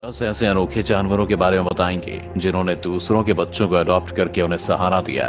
10 ऐसे अनोखे जानवरों के बारे में बताएंगे जिन्होंने दूसरों के बच्चों को अडॉप्ट करके उन्हें सहारा दिया।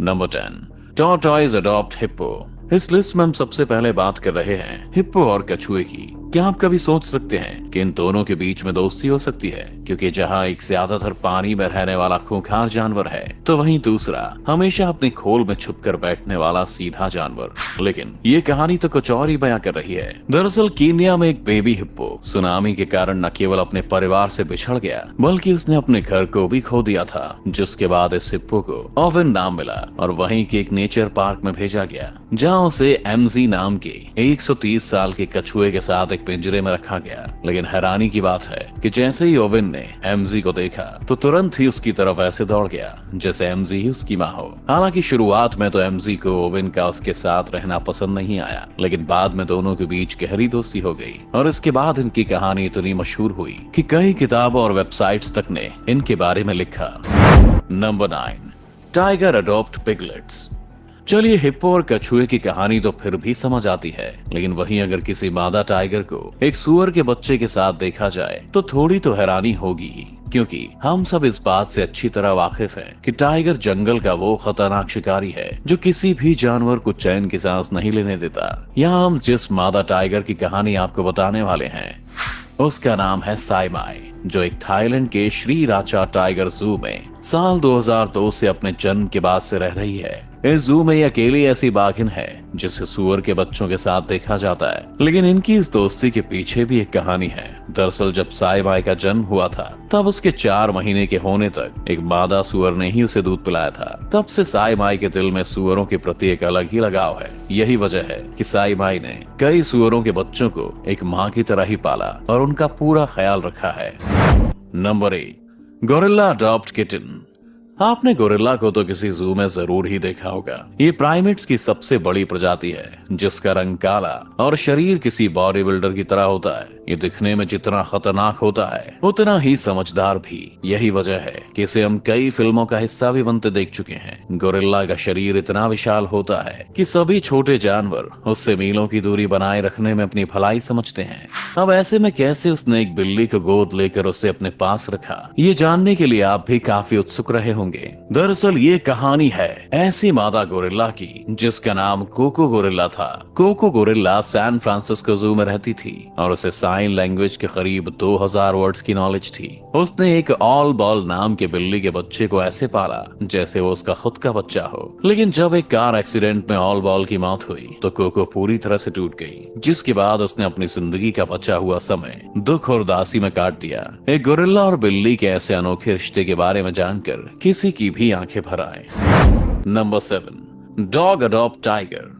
Number 10, tortoise adopt hippo. इस लिस्ट में हम सबसे पहले बात कर रहे हैं हिप्पो और कछुए की। क्या आप कभी सोच सकते हैं कि इन दोनों के बीच में दोस्ती हो सकती है? क्योंकि जहां एक ज्यादातर पानी में रहने वाला खूंखार जानवर है, तो वहीं दूसरा हमेशा अपनी खोल में छुपकर बैठने वाला सीधा जानवर। लेकिन ये कहानी तो कुछ और ही बयां कर रही है। दरअसल कीनिया में एक बेबी हिप्पो सुनामी के कारण न केवल अपने परिवार से बिछड़ गया, बल्कि उसने अपने घर को भी खो दिया था। जिसके बाद इस हिप्पो को ओवेन नाम मिला और वहीं के एक नेचर पार्क में भेजा गया, जहाँ उसे एमजी नाम के 130 साल के कछुए के साथ एक पिंजरे में रखा गया। लेकिन हैरानी की बात है कि जैसे ही ओवेन ने एमजी को देखा तो तुरंत ही उसकी तरफ ऐसे दौड़ गया जैसे एमजी ही उसकी माँ हो। हालांकि शुरुआत में तो एमजी को ओवेन का उसके साथ रहना पसंद नहीं आया, लेकिन बाद में दोनों के बीच गहरी दोस्ती हो गई और इसके बाद इनकी कहानी इतनी मशहूर हुई कि कई किताबों और वेबसाइट्स तक ने इनके बारे में लिखा। Number 9, tiger adopt piglets. चलिए, हिप्पो और कछुए की कहानी तो फिर भी समझ आती है, लेकिन वहीं अगर किसी मादा टाइगर को एक सुअर के बच्चे के साथ देखा जाए तो थोड़ी तो हैरानी होगी ही। क्योंकि हम सब इस बात से अच्छी तरह वाकिफ हैं कि टाइगर जंगल का वो खतरनाक शिकारी है जो किसी भी जानवर को चैन की सांस नहीं लेने देता। यहाँ हम जिस मादा टाइगर की कहानी आपको बताने वाले हैं उसका नाम है साइमाई, जो एक थाईलैंड के श्री राचा टाइगर जू में साल 2002 से अपने जन्म के बाद से रह रही है। इस जू में ये अकेली ऐसी बाघिन है जिसे सुअर के बच्चों के साथ देखा जाता है। लेकिन इनकी इस दोस्ती के पीछे भी एक कहानी है। दरअसल जब साइमाई का जन्म हुआ था तब उसके 4 महीने के होने तक एक मादा सुअर ने ही उसे दूध पिलाया था। तब से साइमाई के दिल में सुअरों के प्रति एक अलग ही लगाव है। यही वजह है कि साइमाई ने कई सुअरों के बच्चों को एक माँ की तरह ही पाला और उनका पूरा ख्याल रखा है। Number 8, gorilla adopt kitten. आपने गोरिल्ला को तो किसी जू में जरूर ही देखा होगा। ये प्राइमेट्स की सबसे बड़ी प्रजाति है जिसका रंग काला और शरीर किसी बॉडी बिल्डर की तरह होता है। ये दिखने में जितना खतरनाक होता है उतना ही समझदार भी। यही वजह है कि इसे हम कई फिल्मों का हिस्सा भी बनते देख चुके हैं। गोरिल्ला का शरीर इतना विशाल होता है कि सभी छोटे जानवर उससे मीलों की दूरी बनाए रखने में अपनी भलाई समझते हैं। अब ऐसे में कैसे उसने एक बिल्ली को गोद लेकर उसे अपने पास रखा, ये जानने के लिए आप भी काफी उत्सुक रहे होंगे। दरअसल ये कहानी है ऐसी मादा गोरिल्ला की जिसका नाम कोको गोरिल्ला था। कोको गोरिल्ला सैन फ्रांसिस्को जू में रहती थी और उसे साइन लैंग्वेज के करीब 2000 वर्ड्स की नॉलेज थी। उसने एक ऑल बॉल नाम के बिल्ली के बच्चे को ऐसे पाला जैसे वो उसका खुद का बच्चा हो। लेकिन जब एक कार एक्सीडेंट में ऑल बॉल की मौत हुई तो कोको पूरी तरह से टूट गई, जिसके बाद उसने अपनी जिंदगी का बचा हुआ समय दुख और उदासी में काट दिया। एक गोरिल्ला और बिल्ली के ऐसे अनोखे रिश्ते के बारे में जानकर किसी की भी आंखें भर आए। Number 7, dog adopt tiger.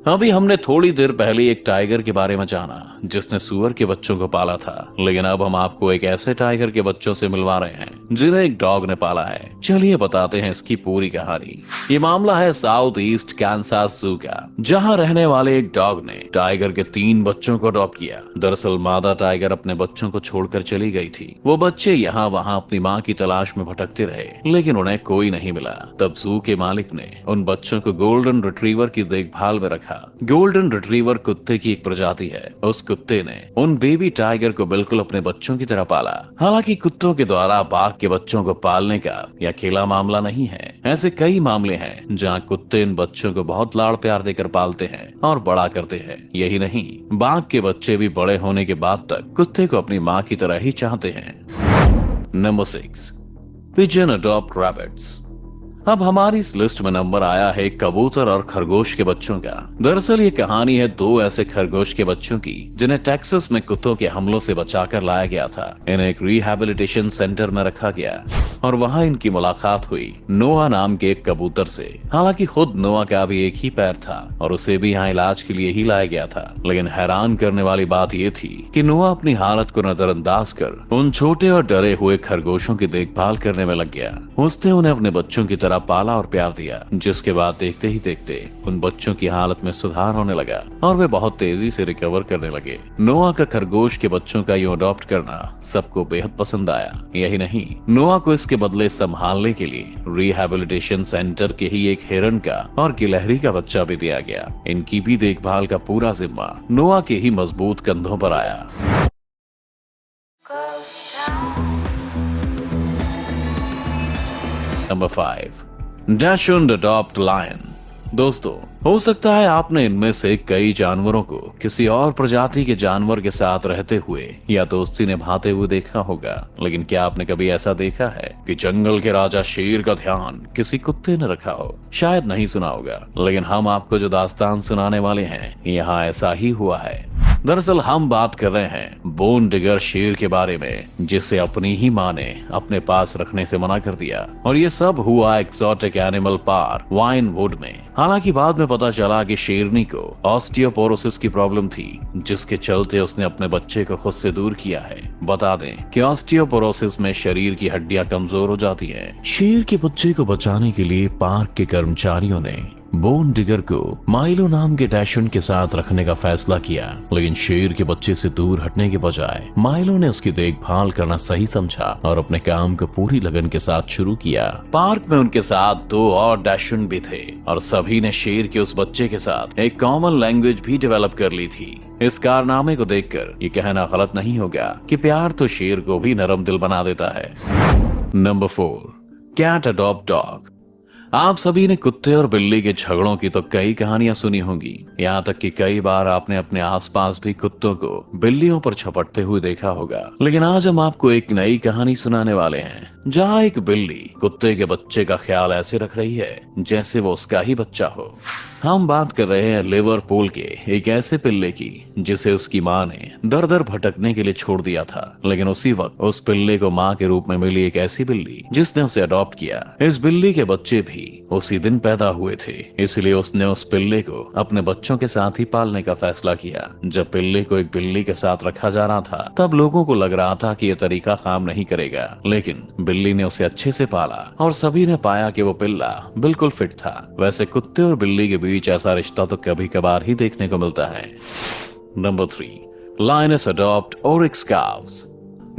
अभी हमने थोड़ी देर पहले एक टाइगर के बारे में जाना जिसने सुअर के बच्चों को पाला था, लेकिन अब हम आपको एक ऐसे टाइगर के बच्चों से मिलवा रहे हैं जिन्हें एक डॉग ने पाला है। चलिए बताते हैं इसकी पूरी कहानी। ये मामला है साउथ ईस्ट कैंसास जू का, जहां रहने वाले एक डॉग ने टाइगर के 3 बच्चों को अडॉप्ट किया। दरअसल मादा टाइगर अपने बच्चों को छोड़कर चली गई थी। वो बच्चे यहाँ वहाँ अपनी माँ की तलाश में भटकते रहे, लेकिन उन्हें कोई नहीं मिला। तब जू के मालिक ने उन बच्चों को गोल्डन रिट्रीवर की देखभाल में रखा। गोल्डन रिट्रीवर कुत्ते की एक प्रजाति है। उस कुत्ते ने उन बेबी टाइगर को बिल्कुल अपने बच्चों की तरह पाला। हालांकि कुत्तों के द्वारा बाघ के बच्चों को पालने का यह अकेला मामला नहीं है। ऐसे कई मामले हैं जहां कुत्ते इन बच्चों को बहुत लाड़ प्यार देकर पालते हैं और बड़ा करते हैं। यही नहीं, बाघ के बच्चे भी बड़े होने के बाद तक कुत्ते को अपनी माँ की तरह ही चाहते हैं। Number 6, pigeon adopt rabbits. अब हमारी इस लिस्ट में नंबर आया है कबूतर और खरगोश के बच्चों का। दरअसल ये कहानी है 2 ऐसे खरगोश के बच्चों की जिन्हें टेक्सास में कुत्तों के हमलों से बचाकर लाया गया था। इन्हें एक रिहैबिलिटेशन सेंटर में रखा गया और वहां इनकी मुलाकात हुई नोआ नाम के एक कबूतर से। हालांकि खुद नोआ का भी एक ही पैर था और उसे भी यहाँ इलाज के लिए ही लाया गया था। लेकिन हैरान करने वाली बात ये थी कि नोआ अपनी हालत को नजरअंदाज कर उन छोटे और डरे हुए खरगोशों की देखभाल करने में लग गया। उसने उन्हें अपने बच्चों की तरह पाला और प्यार दिया, जिसके बाद देखते ही देखते उन बच्चों की हालत में सुधार होने लगा और वे बहुत तेजी से रिकवर करने लगे। नोआ का खरगोश के बच्चों का यूं अडॉप्ट करना सबको बेहद पसंद आया। यही नहीं, नोआ को इसके बदले संभालने के लिए रिहैबिलिटेशन सेंटर के ही एक हिरन का और गिलहरी का बच्चा भी दिया गया। इनकी भी देखभाल का पूरा जिम्मा नोआ के ही मजबूत कंधों पर आया। Number 5, dachshund adopt lion. दोस्तों, हो सकता है आपने इनमें से कई जानवरों को किसी और प्रजाति के जानवर के साथ रहते हुए या दोस्ती निभाते हुए देखा होगा, लेकिन क्या आपने कभी ऐसा देखा है कि जंगल के राजा शेर का ध्यान किसी कुत्ते ने रखा हो? शायद नहीं सुना होगा, लेकिन हम आपको जो दास्तान सुनाने वाले हैं यहाँ ऐसा ही हुआ है। दरअसल हम बात कर रहे हैं बोन डिगर शेर के बारे में, जिसे अपनी ही मां ने अपने पास रखने से मना कर दिया, और ये सब हुआ एक्सोटिक एनिमल पार्क वाइनवुड में। हालांकि बाद में पता चला कि शेरनी को ऑस्टियोपोरोसिस की प्रॉब्लम थी, जिसके चलते उसने अपने बच्चे को खुद से दूर किया है। बता दें कि ऑस्टियोपोरोसिस में शरीर की हड्डियां कमजोर हो जाती हैं। शेर के बच्चे को बचाने के लिए पार्क के कर्मचारियों ने बोन डिगर को माइलो नाम के डैशुंड के साथ रखने का फैसला किया, लेकिन शेर के बच्चे से दूर हटने के बजाय माइलो ने उसकी देखभाल करना सही समझा और अपने काम को पूरी लगन के साथ शुरू किया। पार्क में उनके साथ 2 और डैशुंड भी थे और सभी ने शेर के उस बच्चे के साथ एक कॉमन लैंग्वेज भी डेवलप कर ली थी। इस कारनामे को देखकर ये कहना गलत नहीं होगा कि प्यार तो शेर को भी नरम दिल बना देता है। Number 4, cat adopt dog. आप सभी ने कुत्ते और बिल्ली के झगड़ों की तो कई कहानियां सुनी होंगी, यहाँ तक कि कई बार आपने अपने आसपास भी कुत्तों को बिल्लियों पर झपटते हुए देखा होगा। लेकिन आज हम आपको एक नई कहानी सुनाने वाले हैं, जहाँ एक बिल्ली कुत्ते के बच्चे का ख्याल ऐसे रख रही है जैसे वो उसका ही बच्चा हो। हम बात कर रहे हैं लिवरपूल के एक ऐसे पिल्ले की जिसे उसकी माँ ने दर दर भटकने के लिए छोड़ दिया था, लेकिन उसी वक्त उस पिल्ले को माँ के रूप में मिली एक ऐसी बिल्ली जिसने उसे अडॉप्ट किया। इस बिल्ली के बच्चे भी उसी दिन पैदा हुए थे, इसलिए उसने उस पिल्ले को अपने बच्चों के साथ ही पालने का फैसला किया। जब पिल्ले को एक बिल्ली के साथ रखा जा रहा था, तब लोगों को लग रहा था कि यह तरीका काम नहीं करेगा, लेकिन बिल्ली ने उसे अच्छे से पाला और सभी ने पाया कि वो पिल्ला बिल्कुल फिट था। वैसे कुत्ते और बिल्ली के बीच ऐसा रिश्ता तो कभी कभार ही देखने को मिलता है। Number 3, lioness adopt oryx calves.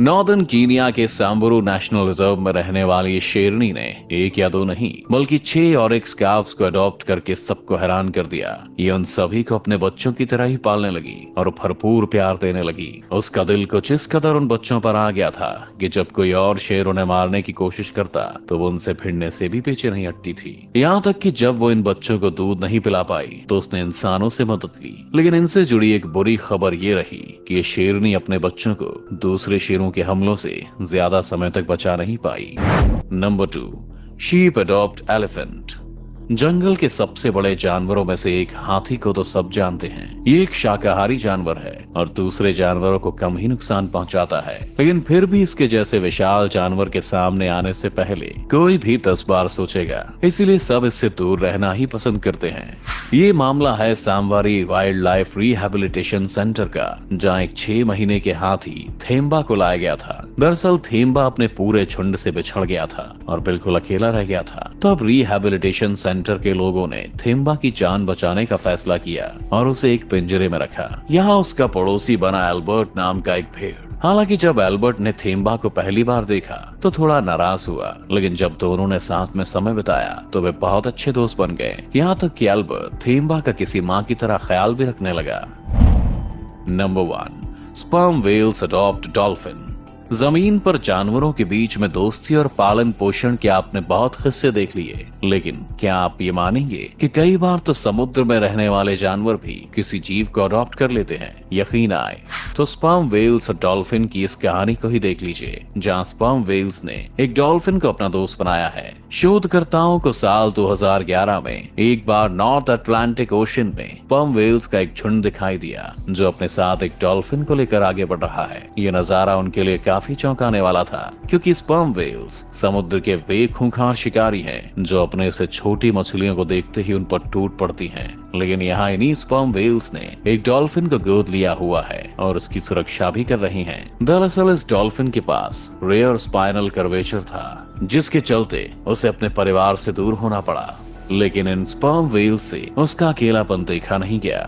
Northern Kenya के सांबुरू नेशनल रिजर्व में रहने वाली शेरनी ने 1 या 2 नहीं बल्कि 6 ऑरिक्स काव्स को अडॉप्ट करके सबको हैरान कर दिया। ये उन सभी को अपने बच्चों की तरह ही पालने लगी और भरपूर प्यार देने लगी। उसका दिल कुछ इस कदर उन बच्चों पर आ गया था कि जब कोई और शेर उन्हें मारने की कोशिश करता तो वो उनसे भिड़ने से भी पीछे नहीं हटती थी। यहाँ तक कि जब वो इन बच्चों को दूध नहीं पिला पाई तो उसने इंसानों से मदद ली। लेकिन इनसे जुड़ी एक बुरी खबर ये रही कि ये शेरनी अपने बच्चों को दूसरे शेरों के हमलों से ज्यादा समय तक बचा नहीं पाई। Number 2, sheep adopt elephant. जंगल के सबसे बड़े जानवरों में से एक हाथी को तो सब जानते हैं। ये एक शाकाहारी जानवर है और दूसरे जानवरों को कम ही नुकसान पहुंचाता है, लेकिन फिर भी इसके जैसे विशाल जानवर के सामने आने से पहले कोई भी 10 बार सोचेगा, इसीलिए सब इससे दूर रहना ही पसंद करते हैं। ये मामला है सांवारी वाइल्ड लाइफ रिहैबिलिटेशन सेंटर का, जहाँ एक 6 महीने के हाथी थेम्बा को लाया गया था। दरअसल थेम्बा अपने पूरे झुंड से बिछड़ गया था और बिल्कुल अकेला रह गया था। तो अब रिहैबिलिटेशन सेंटर के लोगों ने थेम्बा की जान बचाने का फैसला किया और उसे एक पिंजरे में रखा। यहाँ उसका पड़ोसी बना एल्बर्ट नाम का एक भेड़। हालांकि जब एल्बर्ट ने थेम्बा को पहली बार देखा तो थोड़ा नाराज हुआ, लेकिन जब दोनों ने साथ में समय बिताया तो वे बहुत अच्छे दोस्त बन गए। यहाँ तक कि एल्बर्ट थेम्बा का किसी माँ की तरह ख्याल भी रखने लगा। Number 1, sperm whales adopt dolphin. जमीन पर जानवरों के बीच में दोस्ती और पालन पोषण के आपने बहुत किस्से देख लिए, लेकिन क्या आप ये मानेंगे कि कई बार तो समुद्र में रहने वाले जानवर भी किसी जीव को अडॉप्ट कर लेते हैं? यकीन आए तो स्पर्म व्हेल्स और डॉल्फिन की इस कहानी को ही देख लीजिए, जहाँ स्पर्म व्हेल्स ने एक डॉल्फिन को अपना दोस्त बनाया है। शोधकर्ताओं को साल 2011 में एक बार नॉर्थ अटलांटिक ओशन में स्पर्म व्हेल्स का एक झुंड दिखाई दिया जो अपने साथ एक डॉल्फिन को लेकर आगे बढ़ रहा है। ये नजारा उनके लिए काफी चौंकाने वाला था, क्योंकि स्पर्म व्हेल्स समुद्र के वे खूंखार शिकारी हैं जो अपने से छोटी मछलियों को देखते ही उन पर टूट पड़ती हैं। लेकिन यहाँ इन्हीं स्पर्म व्हेल्स ने एक डॉल्फिन को गोद लिया हुआ है और उसकी सुरक्षा भी कर रही हैं। दरअसल इस डॉल्फिन के पास रेयर स्पाइनल कर्वेचर था, जिसके चलते उसे अपने परिवार से दूर होना पड़ा। लेकिन इन स्पर्म व्हेल्स से उसका अकेलापन देखा नहीं गया।